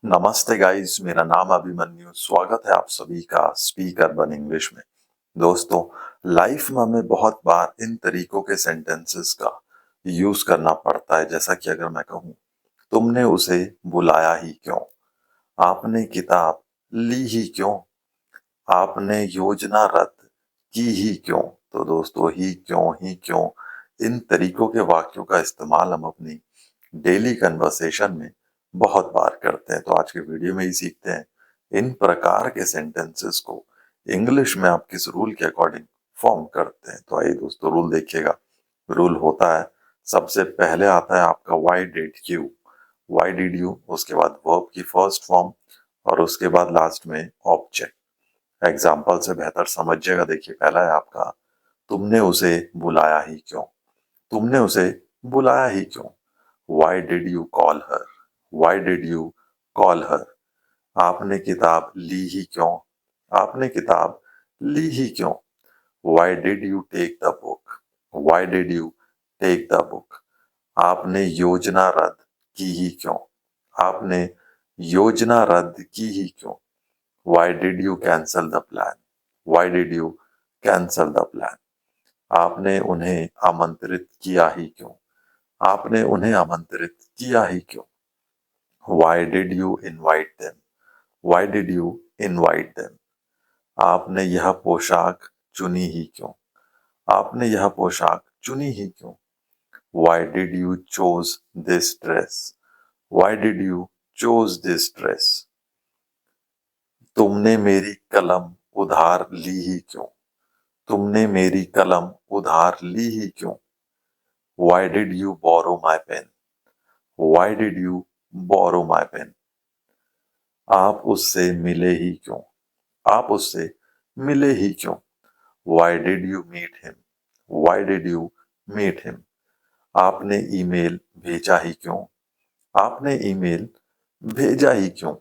नमस्ते गाइस, मेरा नाम अभिमन्यु। स्वागत है आप सभी का स्पीक अर्बन इंग्लिश में। दोस्तों, लाइफ में हमें बहुत बार इन तरीकों के सेंटेंसेस का यूज करना पड़ता है। जैसा कि अगर मैं कहूँ, तुमने उसे बुलाया ही क्यों, आपने किताब ली ही क्यों, आपने योजना रद्द की ही क्यों। तो दोस्तों, ही क्यों, इन तरीकों के वाक्यों का इस्तेमाल हम अपनी डेली कन्वर्सेशन में बहुत बार करते हैं। तो आज के वीडियो में ही सीखते हैं इन प्रकार के सेंटेंसेस को इंग्लिश में आप किस रूल के अकॉर्डिंग फॉर्म करते हैं। तो आइए दोस्तों, रूल देखिएगा। रूल होता है, सबसे पहले आता है आपका why did you, why did you, उसके बाद वर्ब की फर्स्ट फॉर्म और उसके बाद लास्ट में ऑब्जेक्ट। एग्जाम्पल से बेहतर समझिएगा। देखिए, पहला है आपका, तुमने उसे बुलाया ही क्यों, तुमने उसे बुलाया ही क्यों। Why did you call her? Why did you call her? आपने किताब ली ही क्यों, आपने किताब ली ही क्यों। Why did you take the book? Why did you take the book? आपने योजना रद्द की ही क्यों, आपने योजना रद्द की ही क्यों। Why did you cancel the plan? Why did you cancel the plan? आपने उन्हें आमंत्रित किया ही क्यों, आपने उन्हें आमंत्रित किया ही क्यों। Why did you invite them? Why did you invite them? आपने यह पोशाक चुनी ही क्यों, आपने यह पोशाक चुनी ही क्यों। Why did you chose this dress? Why did you chose this dress? तुमने मेरी कलम उधार ली ही क्यों, तुमने मेरी कलम उधार ली ही क्यों। Why did you borrow my pen? Why did you borrow my pen? आप उससे मिले ही क्यों, आप उससे मिले ही क्यों। Why did you meet him? Why did you meet him? आपने ईमेल भेजा ही क्यों, आपने ईमेल भेजा ही क्यों।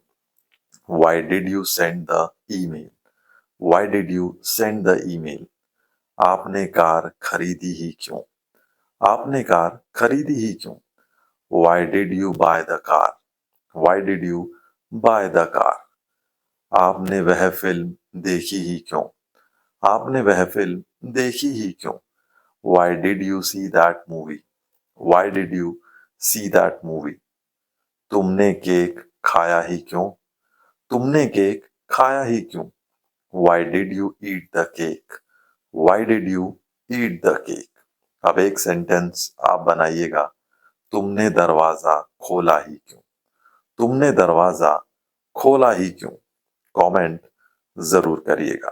Why did you send the email? Why did you send the email? आपने कार खरीदी ही क्यों, आपने कार खरीदी ही क्यों। Why did you buy the car? Why did you buy the car? आपने वह फिल्म देखी ही क्यों, आपने वह फिल्म देखी ही क्यों। Why did you see that movie? Why did you see that movie? तुमने केक खाया ही क्यों, तुमने केक खाया ही क्यों। Why did you eat the cake? Why did you eat the cake? अब एक सेंटेंस आप बनाइएगा, तुमने दरवाजा खोला ही क्यों, तुमने दरवाजा खोला ही क्यों। कमेंट जरूर करिएगा।